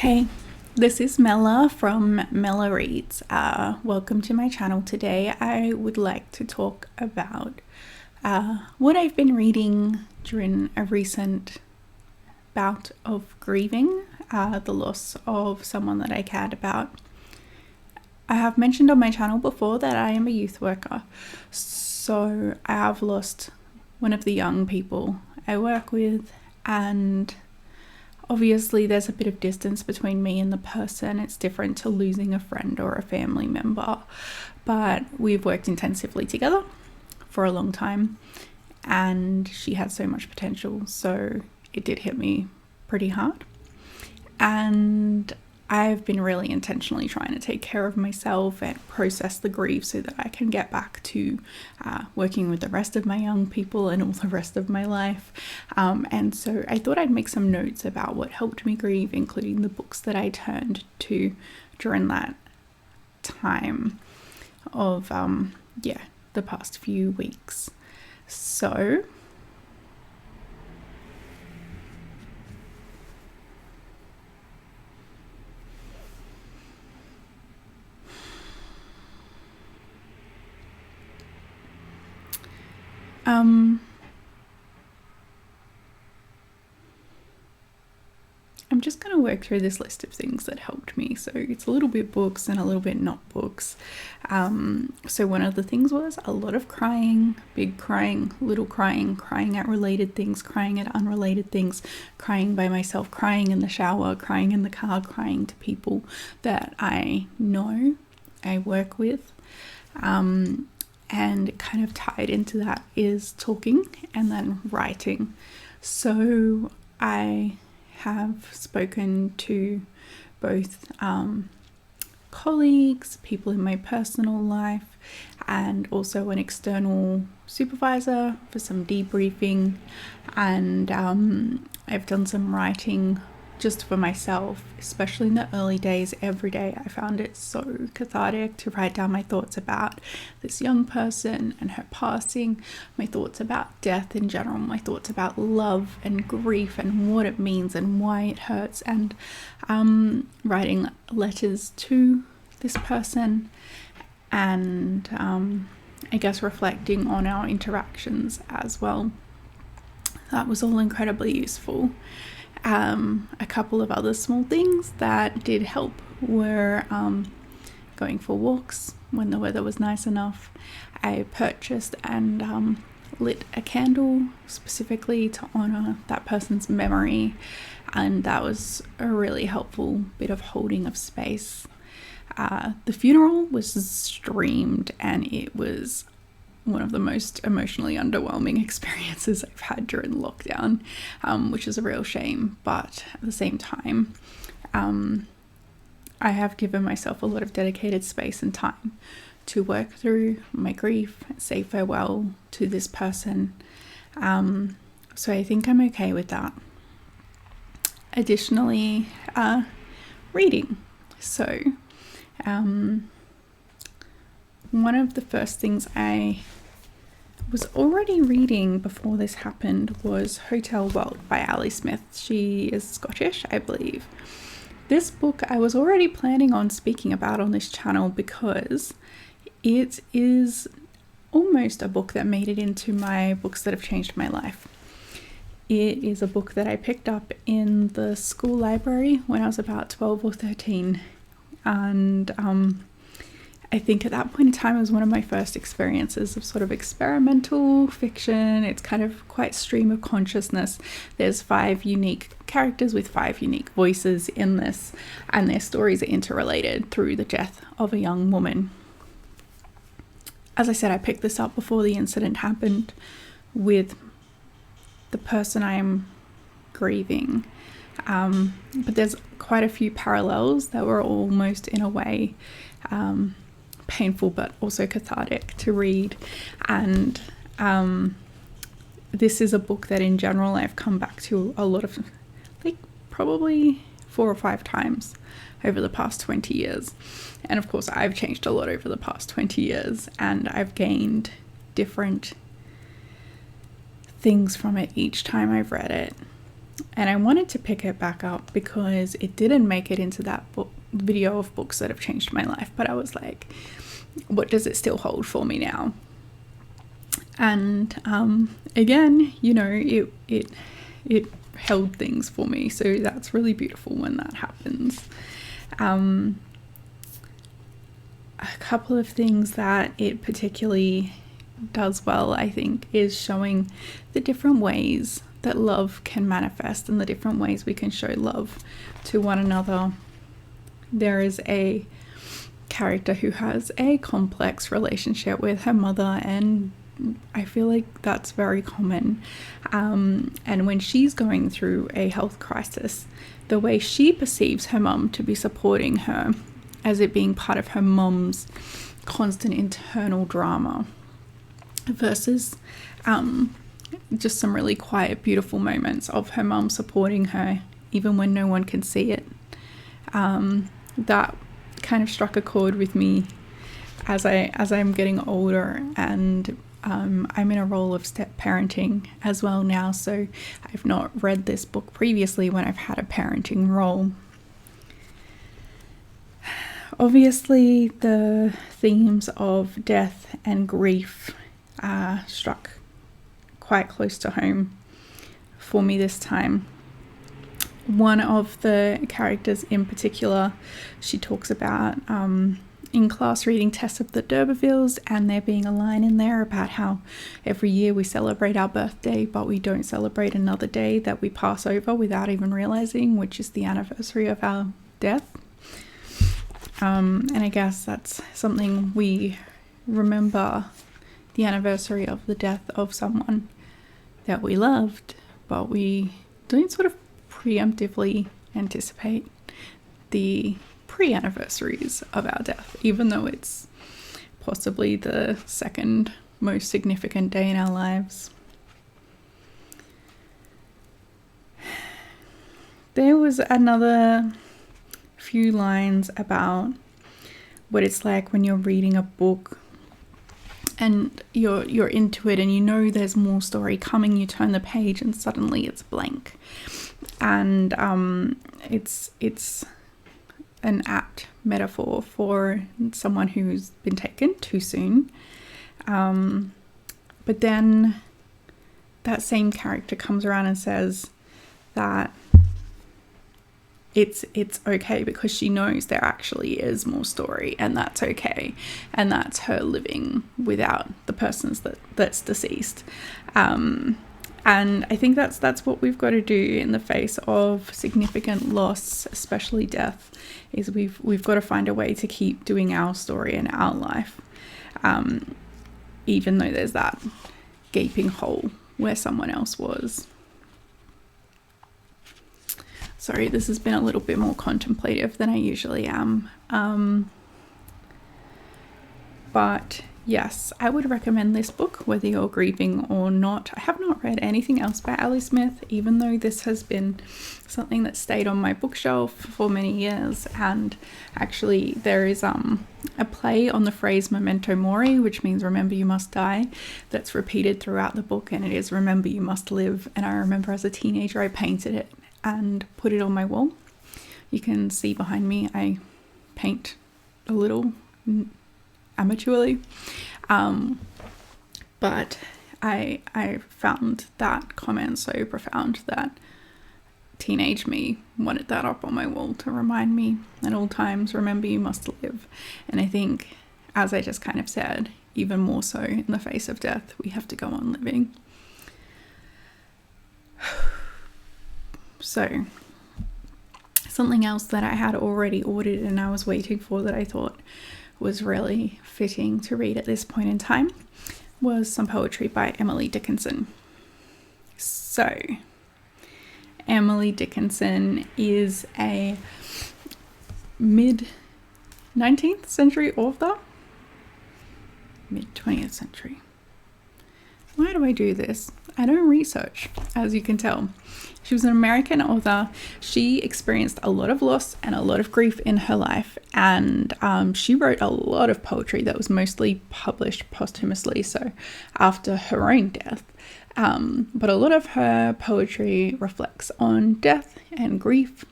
Hey, this is Mella from Mella Reads. Welcome to my channel today. I would like to talk about what I've been reading during a recent bout of grieving, the loss of someone that I cared about. I have mentioned on my channel before that I am a youth worker, so I have lost one of the young people I work with, and obviously there's a bit of distance between me and the person. It's different to losing a friend or a family member, but we've worked intensively together for a long time, and she had so much potential, so it did hit me pretty hard. And I've been really intentionally trying to take care of myself and process the grief so that I can get back to working with the rest of my young people and all the rest of my life. And so I thought I'd make some notes about what helped me grieve, including the books that I turned to during that time of, the past few weeks. So I'm just going to work through this list of things that helped me. So it's a little bit books and a little bit not books. So one of the things was a lot of crying, big crying, little crying at related things, crying at unrelated things, crying by myself, crying in the shower, crying in the car, crying to people that I know, I work with. And kind of tied into that is talking and then writing. So I have spoken to both colleagues, people in my personal life, and also an external supervisor for some debriefing. And I've done some writing just for myself, especially in the early days. Every day I found it so cathartic to write down my thoughts about this young person and her passing, my thoughts about death in general, my thoughts about love and grief and what it means and why it hurts, and writing letters to this person, and I guess reflecting on our interactions as well. That was all incredibly useful. A couple of other small things that did help were going for walks when the weather was nice enough. I purchased and lit a candle specifically to honor that person's memory, and that was a really helpful bit of holding of space. The funeral was streamed, and it was one of the most emotionally underwhelming experiences I've had during lockdown, which is a real shame. But at the same time, I have given myself a lot of dedicated space and time to work through my grief, say farewell to this person. So I think I'm okay with that. Additionally, reading. So one of the first things I was already reading before this happened was Hotel World by Ali Smith. She is Scottish, I believe. This book I was already planning on speaking about on this channel because it is almost a book that made it into my books that have changed my life. It is a book that I picked up in the school library when I was about 12 or 13, and I think at that point in time it was one of my first experiences of sort of experimental fiction. It's kind of quite stream of consciousness. There's 5 unique characters with 5 unique voices in this, and their stories are interrelated through the death of a young woman. As I said, I picked this up before the incident happened with the person I'm grieving. But there's quite a few parallels that were almost in a way painful but also cathartic to read, and this is a book that in general I've come back to a lot of, like probably 4 or 5 times over the past 20 years. And of course I've changed a lot over the past 20 years, and I've gained different things from it each time I've read it. And I wanted to pick it back up because it didn't make it into that book video of books that have changed my life. But I was like, what does it still hold for me now? And again, you know, it held things for me. So that's really beautiful when that happens. A couple of things that it particularly does well, I think, is showing the different ways that love can manifest and the different ways we can show love to one another. There is a character who has a complex relationship with her mother, and I feel like that's very common. And when she's going through a health crisis, the way she perceives her mum to be supporting her as it being part of her mum's constant internal drama versus just some really quiet, beautiful moments of her mum supporting her even when no one can see it. That kind of struck a chord with me as I'm getting older, and I'm in a role of step parenting as well now, so I've not read this book previously when I've had a parenting role. Obviously, the themes of death and grief struck quite close to home for me this time. One of the characters in particular, she talks about in class reading Tess of the D'Urbervilles, and there being a line in there about how every year we celebrate our birthday, but we don't celebrate another day that we pass over without even realizing, which is the anniversary of our death. And I guess that's something we remember, the anniversary of the death of someone that we loved, but we don't sort of preemptively anticipate the pre-anniversaries of our death, even though it's possibly the second most significant day in our lives. There was another few lines about what it's like when you're reading a book and you're into it and you know there's more story coming. You turn the page and suddenly it's blank, and it's an apt metaphor for someone who's been taken too soon. But then that same character comes around and says that it's okay because she knows there actually is more story, and that's okay, and that's her living without the persons that's deceased. And I think that's what we've got to do in the face of significant loss, especially death, is we've got to find a way to keep doing our story in our life, even though there's that gaping hole where someone else was. Sorry, this has been a little bit more contemplative than I usually am. But yes, I would recommend this book, whether you're grieving or not. I have not read anything else by Ali Smith, even though this has been something that stayed on my bookshelf for many years. And actually, there is a play on the phrase Memento Mori, which means remember you must die, that's repeated throughout the book, and it is remember you must live. And I remember as a teenager I painted it and put it on my wall. You can see behind me I paint a little amateurly, but I found that comment so profound that teenage me wanted that up on my wall to remind me at all times, remember you must live. And I think, as I just kind of said, even more so in the face of death, we have to go on living. So, something else that I had already ordered and I was waiting for that I thought was really fitting to read at this point in time was some poetry by Emily Dickinson. So, Emily Dickinson is a mid-19th century author, mid-20th century. Why do I do this? I don't research, as you can tell. She was an American author. She experienced a lot of loss and a lot of grief in her life, and she wrote a lot of poetry that was mostly published posthumously, so after her own death. But a lot of her poetry reflects on death and grief,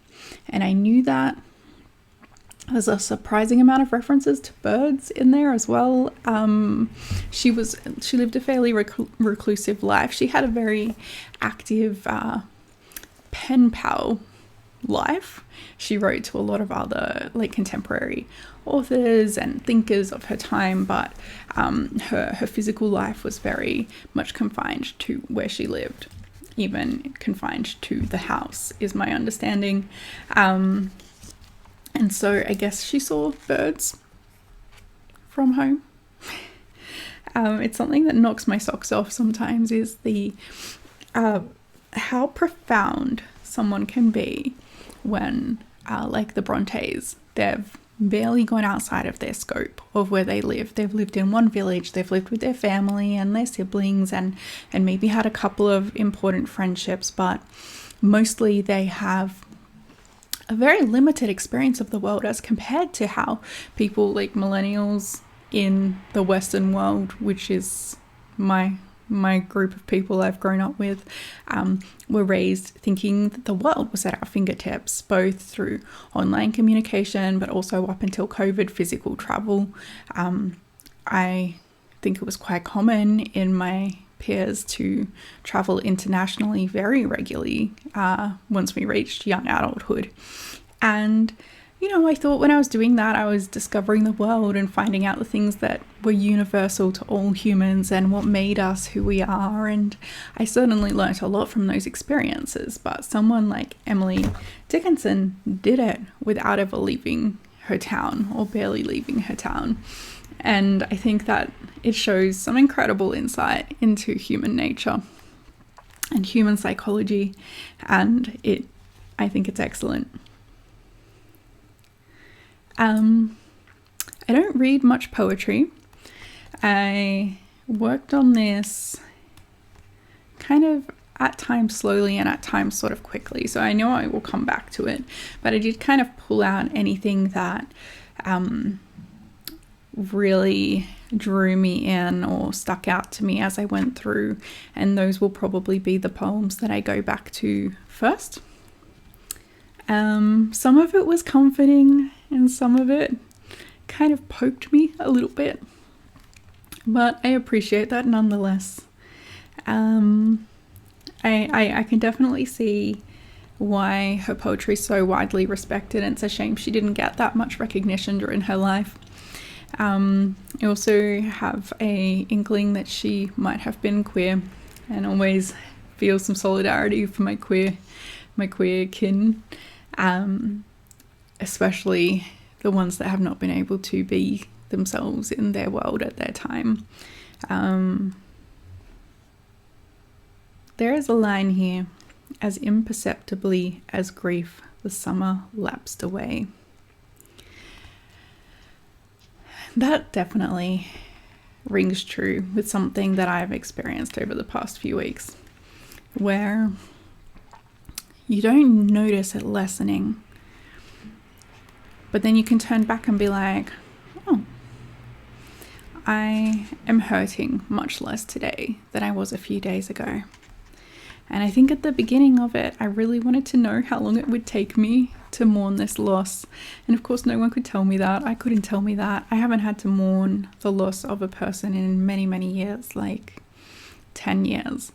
and I knew that. There's a surprising amount of references to birds in there as well. She lived a fairly reclusive life. She had a very active pen pal life. She wrote to a lot of other like contemporary authors and thinkers of her time, but her physical life was very much confined to where she lived, even confined to the house, is my understanding. And so I guess she saw birds from home. It's something that knocks my socks off sometimes, is the how profound someone can be when, like the Brontes, they've barely gone outside of their scope of where they live. They've lived in one village, they've lived with their family and their siblings, and maybe had a couple of important friendships, but mostly they have a very limited experience of the world as compared to how people like millennials in the Western world, which is my group of people I've grown up with, were raised thinking that the world was at our fingertips, both through online communication, but also up until COVID, physical travel. I think it was quite common in my peers to travel internationally very regularly once we reached young adulthood. And I thought when I was doing that, I was discovering the world and finding out the things that were universal to all humans and what made us who we are. And I certainly learnt a lot from those experiences. But someone like Emily Dickinson did it without ever leaving her town, or barely leaving her town. And I think that it shows some incredible insight into human nature and human psychology. And I think it's excellent. I don't read much poetry. I worked on this kind of at times slowly and at times sort of quickly, so I know I will come back to it, but I did kind of pull out anything that really drew me in or stuck out to me as I went through, and those will probably be the poems that I go back to first. Some of it was comforting and some of it kind of poked me a little bit, but I appreciate that nonetheless. I can definitely see why her poetry is so widely respected, and it's a shame she didn't get that much recognition during her life. I also have a inkling that she might have been queer, and always feel some solidarity for my queer kin, especially the ones that have not been able to be themselves in their world at their time. There is a line here: as imperceptibly as grief, the summer lapsed away. That definitely rings true with something that I've experienced over the past few weeks, where you don't notice it lessening, but then you can turn back and be like, oh, I am hurting much less today than I was a few days ago. And I think at the beginning of it, I really wanted to know how long it would take me to mourn this loss. And of course, no one could tell me that. I couldn't tell me that. I haven't had to mourn the loss of a person in many, many years, like 10 years.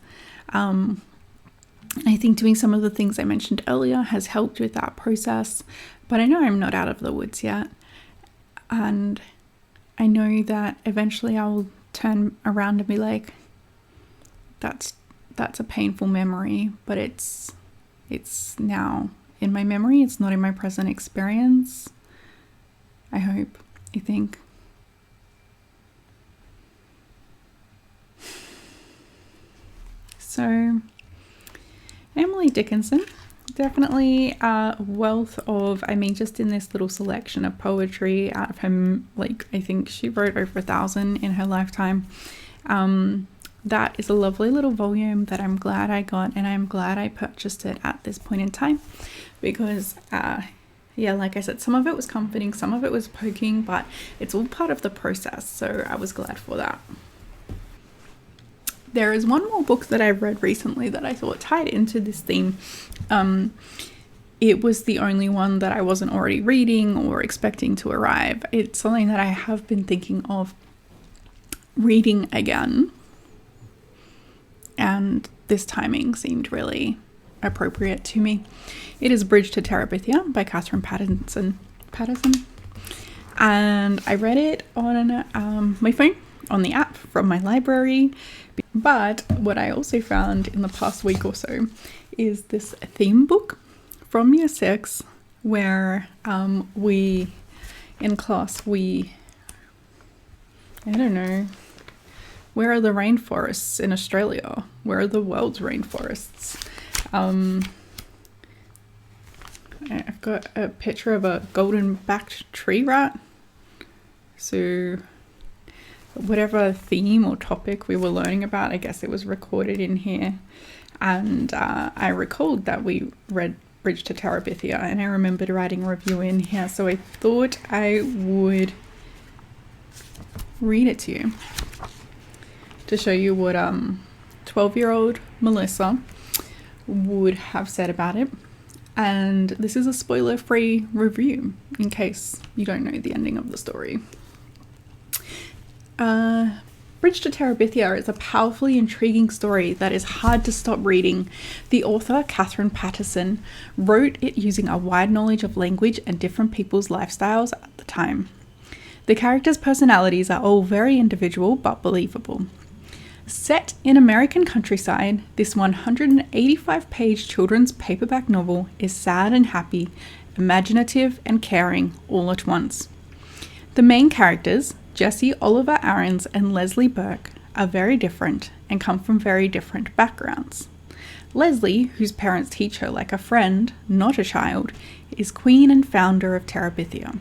I think doing some of the things I mentioned earlier has helped with that process, but I know I'm not out of the woods yet. And I know that eventually I will turn around and be like, that's a painful memory, but it's now in my memory. It's not in my present experience. I hope, I think. So, Emily Dickinson, definitely a wealth of, just in this little selection of poetry out of her, I think she wrote over 1,000 in her lifetime. That is a lovely little volume that I'm glad I got, and I'm glad I purchased it at this point in time, because like I said, some of it was comforting, some of it was poking, but it's all part of the process, so I was glad for that. There is one more book that I've read recently that I thought tied into this theme. It was the only one that I wasn't already reading or expecting to arrive. It's something that I have been thinking of reading again, and this timing seemed really appropriate to me. It is Bridge to Terabithia by Catherine Patterson. And I read it on my phone, on the app from my library. But what I also found in the past week or so is this theme book from Year 6, where we, in class, I don't know, where are the rainforests in Australia? Where are the world's rainforests? I've got a picture of a golden-backed tree rat. So whatever theme or topic we were learning about, I guess it was recorded in here. And I recalled that we read Bridge to Terabithia, and I remembered writing a review in here. So I thought I would read it to you to show you what 12-year-old Melissa would have said about it. And this is a spoiler-free review in case you don't know the ending of the story. Bridge to Terabithia is a powerfully intriguing story that is hard to stop reading. The author, Catherine Patterson, wrote it using a wide knowledge of language and different people's lifestyles at the time. The characters' personalities are all very individual but believable. Set in American countryside, this 185-page children's paperback novel is sad and happy, imaginative and caring all at once. The main characters, Jessie Oliver Aarons and Leslie Burke, are very different and come from very different backgrounds. Leslie, whose parents teach her like a friend, not a child, is queen and founder of Terabithia.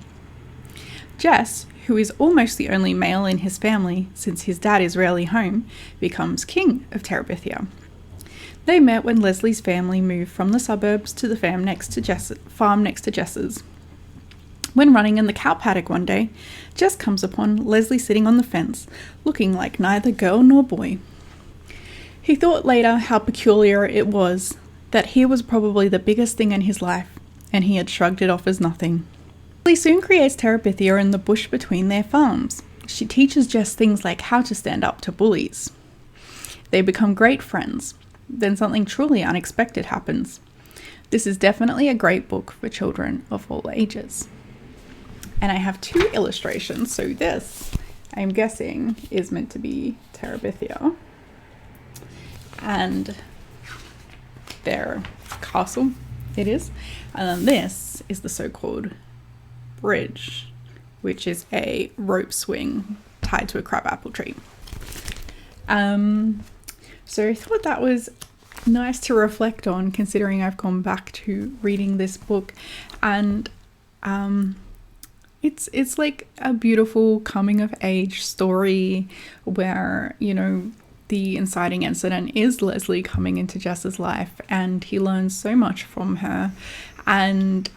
Jess, who is almost the only male in his family since his dad is rarely home, becomes king of Terabithia. They met when Leslie's family moved from the suburbs to the farm next to Jess's. When running in the cow paddock one day, Jess comes upon Leslie sitting on the fence, looking like neither girl nor boy. He thought later how peculiar it was, that here was probably the biggest thing in his life, and he had shrugged it off as nothing. Leslie soon creates Terabithia in the bush between their farms. She teaches Jess things like how to stand up to bullies. They become great friends. Then something truly unexpected happens. This is definitely a great book for children of all ages. And I have 2 illustrations. So this, I'm guessing, is meant to be Terabithia. And their castle, it is. And then this is the so-called bridge, which is a rope swing tied to a crabapple tree. So I thought that was nice to reflect on, considering I've gone back to reading this book, and it's like a beautiful coming of age story where, you know, the inciting incident is Leslie coming into Jess's life, and he learns so much from her, and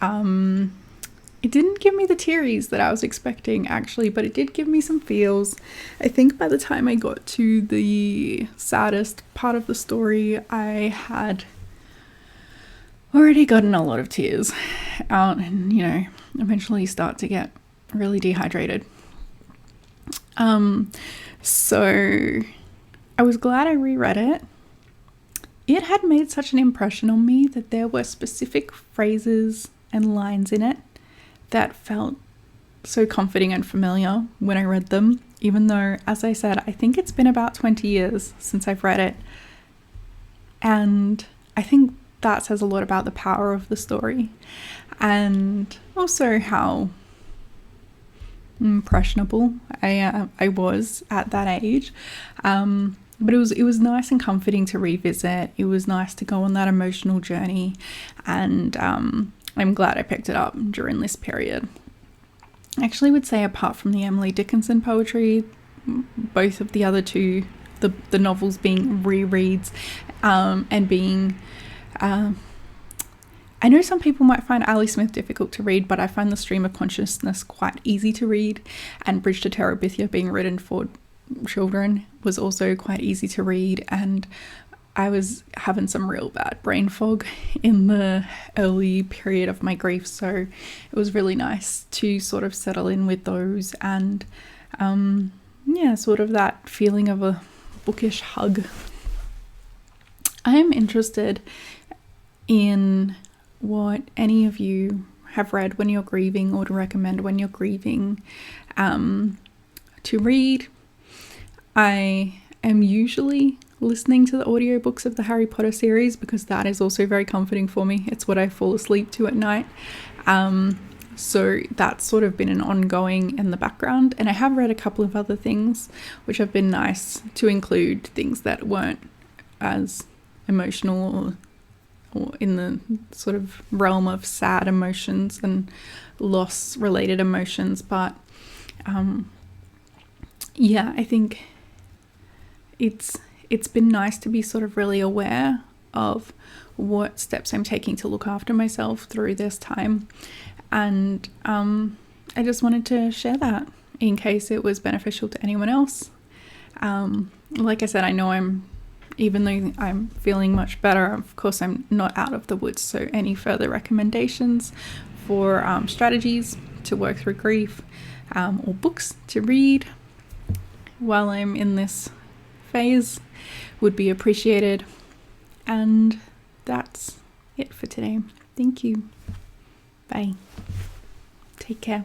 it didn't give me the tearies that I was expecting, actually, but it did give me some feels. I think by the time I got to the saddest part of the story, I had already gotten a lot of tears out, and, you know, eventually you start to get really dehydrated. So I was glad I reread it. It had made such an impression on me that there were specific phrases and lines in it that felt so comforting and familiar when I read them, even though, as I said, I think it's been about 20 years since I've read it. And I think that says a lot about the power of the story, and also how impressionable I was at that age. But it was nice and comforting to revisit. It was nice to go on that emotional journey, and I'm glad I picked it up during this period. I actually would say, apart from the Emily Dickinson poetry, both of the other 2, the novels being rereads, and being I know some people might find Ali Smith difficult to read, but I find The Stream of Consciousness quite easy to read, and Bridge to Terabithia being written for children was also quite easy to read, and I was having some real bad brain fog in the early period of my grief, so it was really nice to sort of settle in with those, and sort of that feeling of a bookish hug. I am interested in what any of you have read when you're grieving, or to recommend when you're grieving to read. I am usually listening to the audiobooks of the Harry Potter series because that is also very comforting for me. It's what I fall asleep to at night. So that's sort of been an ongoing in the background, and I have read a couple of other things which have been nice to include, things that weren't as emotional or in the sort of realm of sad emotions and loss related emotions, but I think it's been nice to be sort of really aware of what steps I'm taking to look after myself through this time. And I just wanted to share that in case it was beneficial to anyone else. Like I said, I know even though I'm feeling much better, of course I'm not out of the woods. So any further recommendations for strategies to work through grief, or books to read while I'm in this phase would be appreciated. And that's it for today. Thank you. Bye. Take care.